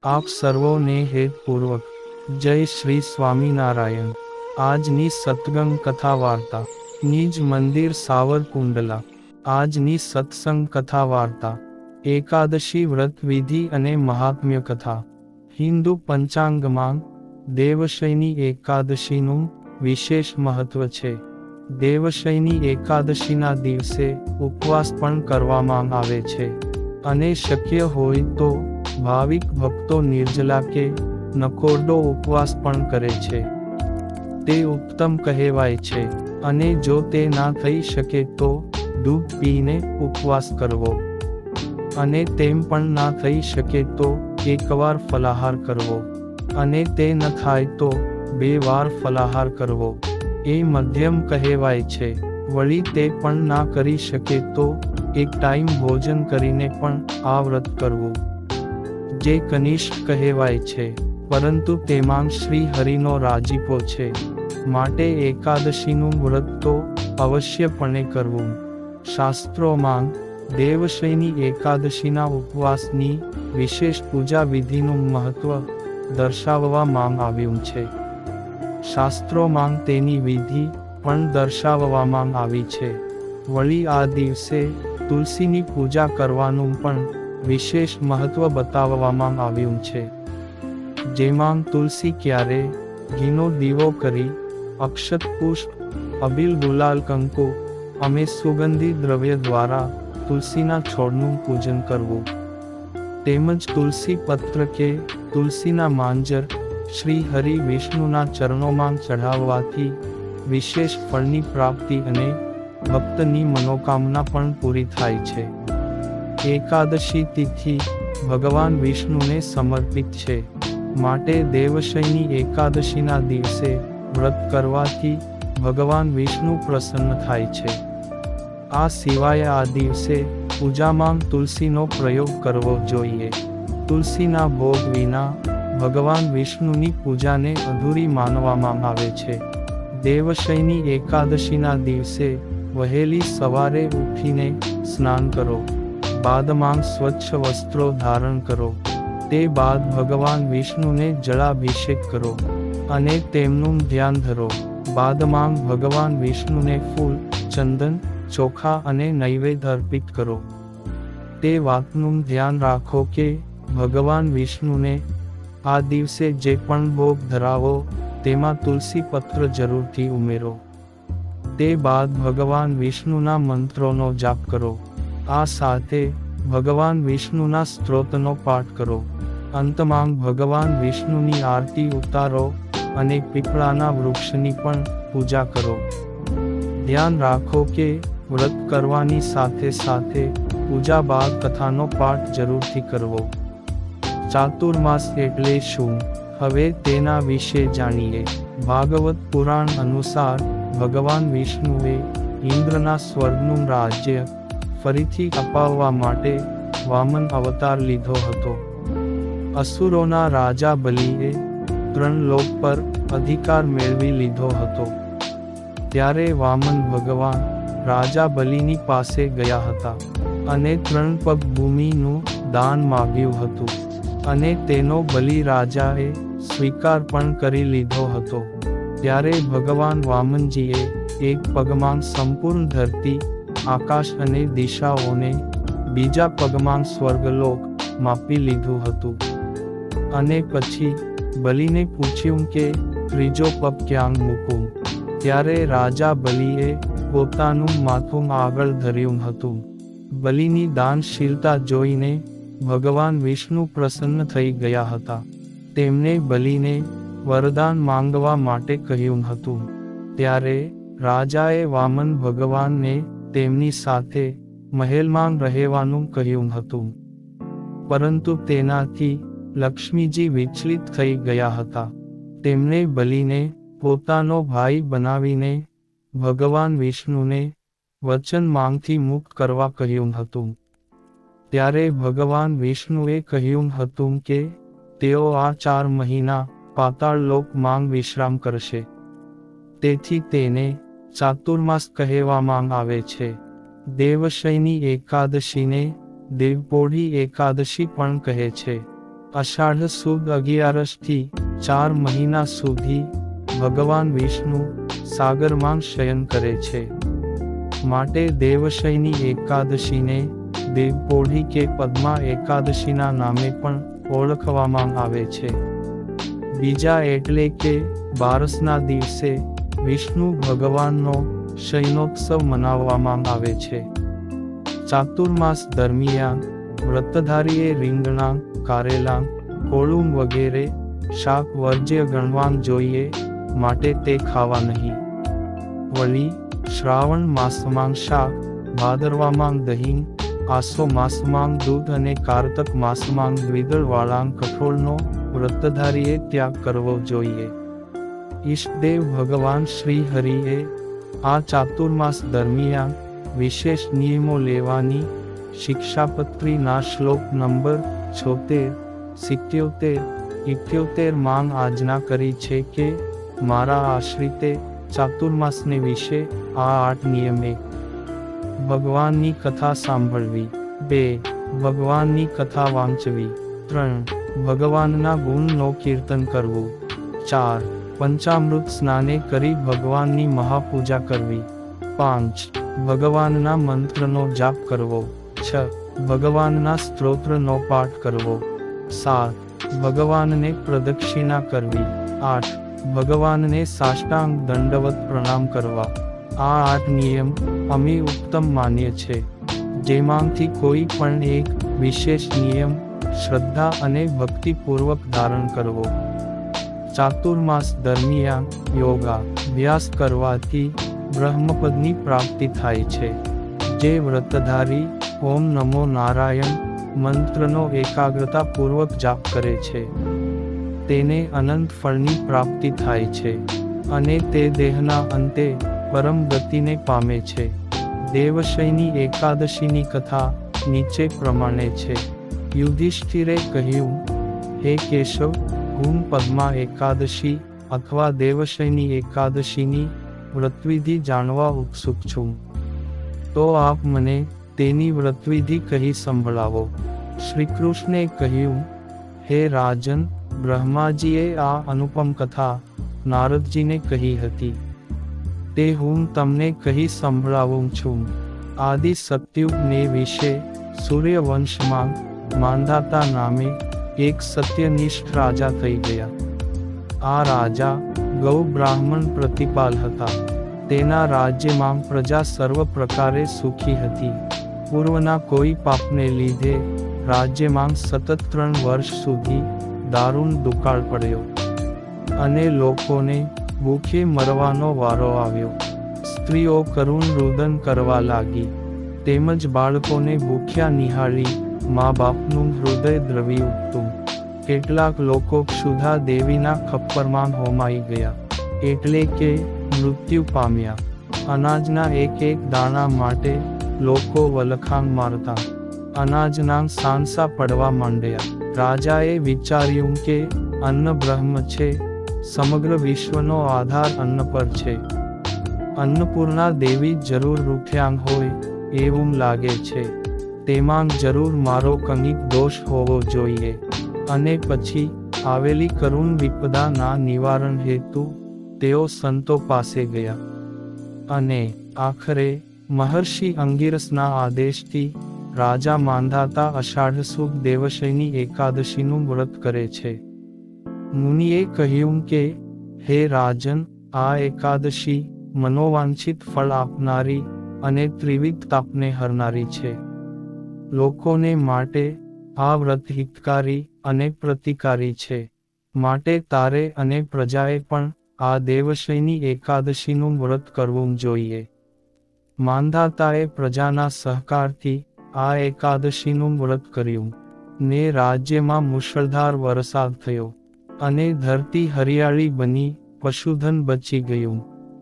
આપ સર્વોને હેતપૂર્વક જય શ્રી સ્વામિનારાયણ। આજની સત્સંગ કથા વાર્તા નિજ મંદિર સાવરકુંડલા। આજની સત્સંગ કથા વાર્તા એકાદશી વ્રત વિધિ અને મહાત્મ્ય કથા। હિન્દુ પંચાંગમાં દેવશયની એકાદશીનું વિશેષ મહત્વ છે। દેવશયની એકાદશીના દિવસે ઉપવાસ પણ કરવામાં આવે છે અને શક્ય હોય તો ભાવિક ભક્તો નિર્જલા કે નકોરડો ઉપવાસ પણ કરે છે। તે ઉત્તમ કહેવાય છે અને જો તે ના થઈ શકે તો દૂધ પીને ઉપવાસ કરવો અને તેમ પણ ના થઈ શકે તો એકવાર ફલાહાર કરવો અને તે ન થાય તો 2 વાર ફલાહાર કરવો એ મધ્યમ કહેવાય છે। વળી તે પણ ના કરી શકે તો એક ટાઈમ ભોજન કરીને પણ આ વ્રત કરવું જે કનિષ્ઠ કહેવાય છે, પરંતુ તેમાં શ્રી હરિનો રાજીપો છે, માટે એકાદશીનું વ્રત તો અવશ્યપણે કરવું। શાસ્ત્રોમાં દેવશયની એકાદશીના ઉપવાસની વિશેષ પૂજા વિધિનું મહત્વ દર્શાવવામાં આવ્યું છે। શાસ્ત્રોમાં તેની વિધિ પણ દર્શાવવામાં આવી છે। વળી આ દિવસે તુલસીની પૂજા કરવાનું પણ વિશેષ મહત્વ બતાવવામાં આવ્યું છે, જેમાં તુલસી ક્યારે ઘીનો દીવો કરી અક્ષત પુષ્પ અબીલ ગુલાલ કંકુ અમે સુગંધી દ્રવ્ય દ્વારા તુલસીના છોડનું પૂજન કરવું તેમજ તુલસી પત્ર કે તુલસીના માંજર શ્રી હરિ વિષ્ણુના ચરણોમાં ચઢાવવાથી વિશેષ ફળની પ્રાપ્તિ અને ભક્તની મનોકામના પણ પૂરી થાય છે। એકાદશી તિથિ ભગવાન વિષ્ણુને સમર્પિત છે, માટે દેવશયની એકાદશીના દિવસે વ્રત કરવાથી ભગવાન વિષ્ણુ પ્રસન્ન થાય છે। આ સિવાય આ દિવસે પૂજામાં તુલસીનો પ્રયોગ કરવો જોઈએ। તુલસીના ભોગ વિના ભગવાન વિષ્ણુની પૂજાને અધૂરી માનવામાં આવે છે। દેવશયની એકાદશીના દિવસે વહેલી સવારે ઉઠીને સ્નાન કરો, બાદમાં સ્વચ્છ વસ્ત્રો ધારણ કરો, તે બાદ ભગવાન વિષ્ણુને જળાભિષેક કરો અને તેમનું ધ્યાન ધરો। બાદમાં ભગવાન વિષ્ણુને ફૂલ, ચંદન, ચોખા અને નૈવેદ્ય અર્પિત કરો। તે વાતનું ધ્યાન રાખો કે ભગવાન વિષ્ણુને આ દિવસે જે પણ ભોગ ધરાવો તેમાં તુલસી પત્ર જરૂરથી ઉમેરો। તે બાદ ભગવાન વિષ્ણુના મંત્રોનો જાપ કરો। આ સાથે ભગવાન વિષ્ણુના સ્ત્રોતનો પાઠ કરો। અંતમાં ભગવાન વિષ્ણુની આરતી ઉતારો અને પીપળાના વૃક્ષની પણ પૂજા કરો। ધ્યાન રાખો કે વ્રત કરવાની સાથે સાથે પૂજા બાદ કથાનો પાઠ જરૂરથી કરવો। ચાતુર્માસ એટલે શું? હવે તેના વિશે જાણીએ। ભાગવત પુરાણ અનુસાર ભગવાન વિષ્ણુએ ઇન્દ્રના સ્વર્ગનું રાજ્ય ફરીથી અપાવવા માટે વામન અવતાર લીધો હતો। અસુરોના રાજા બલિએ 3 લોક પર અધિકાર મેળવી લીધો હતો। ત્યારે વામન ભગવાન રાજા બલિની પાસે ગયા હતા અને 3 પગ ભૂમિનું દાન માગ્યું હતું અને તેનો બલિ રાજાએ સ્વીકાર પણ કરી લીધો હતો। ત્યારે ભગવાન વામનજીએ એક પગમાં સંપૂર્ણ ધરતી, આકાશ અને દિશાઓને, બીજા પગમાં સ્વર્ગલોક માપી લીધું હતું અને પછી બલિને પૂછ્યું કે ત્રીજો પગ ક્યાં મૂકું? ત્યારે રાજા બલિએ પોતાનું માથું આગળ ધર્યું હતું। બલિની દાનશીલતા જોઈને ભગવાન વિષ્ણુ પ્રસન્ન થઈ ગયા હતા। તેમણે બલિને વરદાન માંગવા માટે કહ્યું હતું। ત્યારે રાજાએ વામન ભગવાનને તેમની સાથે મહેલમાં રહેવાનું કહ્યું હતું, પરંતુ તેનાથી લક્ષ્મીજી વિચલિત થઈ ગયા હતા। તેમણે બલિને પોતાનો ભાઈ બનાવીને ભગવાન વિષ્ણુને વચન માંગથી મુક્ત કરવા કહ્યું હતું। ત્યારે ભગવાન વિષ્ણુએ કહ્યું હતું કે તેઓ આ 4 મહિના પાતાળ લોકમાં વિશ્રામ કરશે, તેથી તેને ચાતુર્માસ કહેવામાં આવે છે। દેવશયની એકાદશીને દેવપોઢી એકાદશી પણ કહે છે। અષાઢ સુદ 11થી 4 મહિના સુધી ભગવાન વિષ્ણુ સાગરમાં શયન કરે છે. માટે દેવશયની એકાદશીને દેવપોઢી કે પદ્મા એકાદશીના નામે પણ ઓળખવામાં આવે છે. બીજા એટલે કે બારસના દિવસે વિષ્ણુ ભગવાનનો શયનોત્સવ મનાવવામાં આવે છે. ચાતુર્માસ દરમિયાન વ્રતધારીએ રીંગણા, કારેલા, કોળું વગેરે શાક વર્જ્ય ગણવાં જોઈએ, માટે તે ખાવા નહીં. વળી શ્રાવણ માસમાં શાક, ભાદરવામાં દહીં, આસો માસમાં દૂધ અને કારતક માસમાં દ્વિદળવાળા કઠોળનો વ્રતધારીએ ત્યાગ કરવો જોઈએ. ઈષ્ટદેવ ભગવાન શ્રી હરિએ આ ચાતુર્માસ દરમિયાન વિશેષ નિયમો લેવાની શિક્ષાપત્રીના શ્લોક નંબર 76, 77, 78 માં આજ્ઞા કરી છે કે મારા આશ્રિતે ચાતુર્માસને વિશે આ 8 નિયમે: ભગવાનની કથા સાંભળવી. 2. ભગવાનની કથા વાંચવી. 3. ભગવાનના ગુણનો કીર્તન કરવું. 4. પંચામૃત સ્નાને કરી ભગવાનની મહાપૂજા કરવી. 5. ભગવાનના મંત્રનો જાપ કરવો. 6. ભગવાનના સ્તોત્રનો પાઠ કરવો. 7. ભગવાનને પ્રદક્ષિણા કરવી. 8. ભગવાનને સાષ્ટાંગ દંડવત પ્રણામ કરવા. આ 8 નિયમ અમે ઉત્તમ માન્ય છે. જેમાંથી કોઈ પણ એક વિશેષ નિયમ શ્રદ્ધા અને ભક્તિપૂર્વક ધારણ કરવો. ચાતુર્માસ દરમિયાન યોગાભ્યાસ કરવાથી બ્રહ્મપદની પ્રાપ્તિ થાય છે. જે વ્રતધારી ઓમ નમો નારાયણ મંત્રનો એકાગ્રતાપૂર્વક જાપ કરે છે તેને અનંત ફળની પ્રાપ્તિ થાય છે અને તે દેહના અંતે પરમ ગતિને પામે છે. દેવશયની એકાદશીની કથા નીચે પ્રમાણે છે. યુધિષ્ઠિરે કહ્યું, હે કેશવ, હું પદ્મા એકાદશી અથવા દેવશયની એકાદશીની વ્રતવિધિ જાણવા ઉત્સુક છું. તો આપ મને તેની વ્રતવિધિ કહી સંભળાવો. શ્રીકૃષ્ણે કહ્યું, હે રાજન, બ્રહ્માજીએ આ અનુપમ કથા નારદજીને કહી હતી. તે હું તમને કહી સંભળાવું છું. આદિ સત્યુગને વિશે સૂર્યવંશમાં માંધાતા નામે એક સત્યનિષ્ઠ રાજા થઈ ગયા. આ રાજા ગૌ બ્રાહ્મણ પ્રતિપાલ હતા. તેના રાજ્યમાં પ્રજા સર્વ પ્રકારે સુખી હતી. પૂર્વના કોઈ પાપને લીધે રાજ્યમાં સતત 3 વર્ષ સુધી દારૂણ દુકાળ પડ્યો અને લોકોને ભૂખે મરવાનો વારો આવ્યો. સ્ત્રીઓ કરુણ રુદન કરવા લાગી, તેમજ બાળકોને ભૂખ્યા નિહાળી મા બાપનું હૃદય દ્રવી ઉઠતું. કેટલાક લોકો ક્ષુધા દેવીના ખપ્પરમાં હોમાઈ ગયા, એટલે કે મૃત્યુ પામ્યા. અનાજના એક એક દાણા માટે લોકો વલખાણ મારતા. અનાજના સાંસા પડવા માંડ્યા. રાજાએ વિચાર્યું કે અન્ન બ્રહ્મ છે, સમગ્ર વિશ્વનો આધાર અન્ન પર છે. અન્નપૂર્ણા દેવી જરૂર રૂઠ્યાં હોય એવું લાગે છે. તેમાં જરૂર મારો કંઈક દોષ હોવો જોઈએ. અને પછી આવેલી કરુણ વિપદાના નિવારણ હેતુ તેઓ સંતો પાસે ગયા. અને આખરે મહર્ષિ અંગિરસના આદેશથી રાજા માંધાતા અષાઢ સુદ દેવશયની એકાદશીનું વ્રત કરે છે. મુનિએ કહ્યું કે, હે રાજન, આ એકાદશી મનોવાંછિત ફળ આપનારી અને ત્રિવિધ તાપને હરનારી છે. લોકોને માટે આ વ્રત હિતકારી અને પ્રતિકારી છે. માટે તારે અને પ્રજાએ પણ આ દેવશયની એકાદશીનું વ્રત કરવું જોઈએ. માંધાતાએ પ્રજાના સહકારથી આ એકાદશીનું વ્રત કર્યું ને રાજ્યમાં મુશળધાર વરસાદ થયો અને ધરતી હરિયાળી બની પશુધન બચી ગયું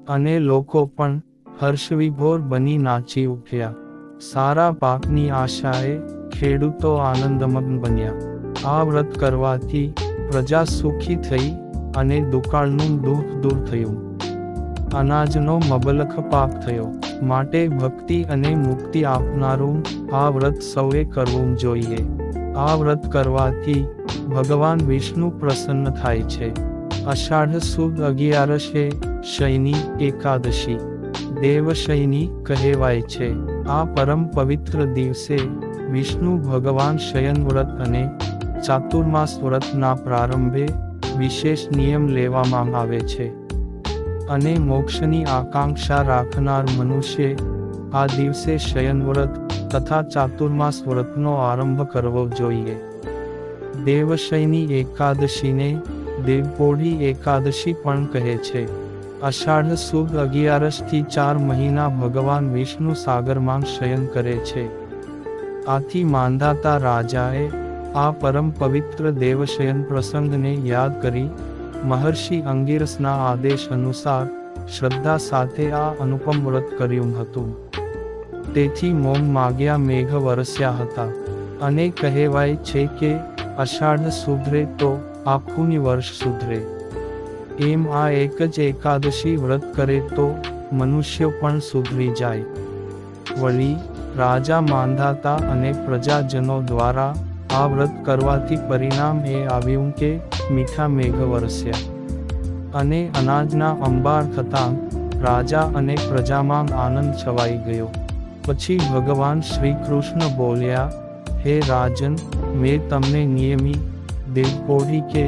અને લોકો પણ હર્ષવિભોર બની નાચી ઉઠ્યા. સારા પાકની આશાએ ખેડૂતો આનંદમગ્ન બન્યા. આ વ્રત કરવાથી પ્રજા સુખી થઈ અને દુકાળનું દુઃખ દૂર થયું. અનાજનો મબલખ પાક થયો. માટે ભક્તિ અને મુક્તિ આપનારું આ વ્રત સૌએ કરવું જોઈએ. આ વ્રત કરવાથી ભગવાન વિષ્ણુ પ્રસન્ન થાય છે. અષાઢ સુદ 11 શયની એકાદશી દેવશયની કહેવાય છે. આ પરમ પવિત્ર દિવસે વિષ્ણુ ભગવાન શયન વ્રત અને ચાતુર્માસ વ્રતના પ્રારંભે વિશેષ નિયમ લેવામાં આવે છે અને મોક્ષની આકાંક્ષા રાખનાર મનુષ્ય આ દિવસે શયન વ્રત તથા ચાતુર્માસ વ્રતનો આરંભ કરવો જોઈએ. દેવશયની એકાદશીને દેવપોઢી એકાદશી પણ કહે છે. અષાઢ સુદ 11 થી 4 મહિના ભગવાન વિષ્ણુ સાગરમાં શયન કરે છે. આથી માંધાતા રાજાએ આ પરમ પવિત્ર દેવશયન પ્રસંગને યાદ કરી મહર્ષિ અંગિરસના આદેશ અનુસાર શ્રદ્ધા સાથે આ અનુપમ વ્રત કર્યું હતું. તેથી મોમ માગ્યા મેઘ વરસ્યા હતા અને કહેવાય છે કે અષાઢ સુધરે તો આખું વર્ષ સુધરે. એમ આ એક જ એકાદશી વ્રત કરે તો મનુષ્ય પણ સુધરી જાય. વળી રાજા માંધાતા અને પ્રજાજનો દ્વારા આ વ્રત કરવાથી પરિણામ એ આવ્યું કે મીઠા મેઘ વરસ્યા અને અનાજના અંબાર થતાં રાજા અને પ્રજામાં આનંદ છવાઈ ગયો. પછી ભગવાન શ્રી કૃષ્ણ બોલ્યા, હે રાજન, મેં તમને નિયમી દેવપોઢી કે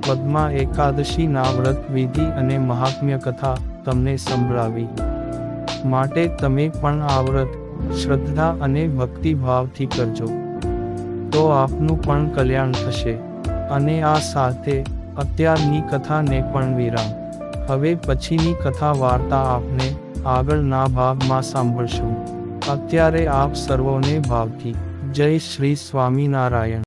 પદ્મા એકાદશીના વ્રત વિધિ અને મહાત્મ્ય કથા તમને સંભળાવી. માટે તમે પણ આ વ્રત શ્રદ્ધા અને ભક્તિભાવથી કરજો, તો આપનું પણ કલ્યાણ થશે. અને આ સાથે અત્યારની કથાને પણ વિરામ. હવે પછીની કથા વાર્તા આપને આગળના ભાગમાં સાંભળશું. અત્યારે આપ સર્વોને ભાવથી જય શ્રી સ્વામિનારાયણ.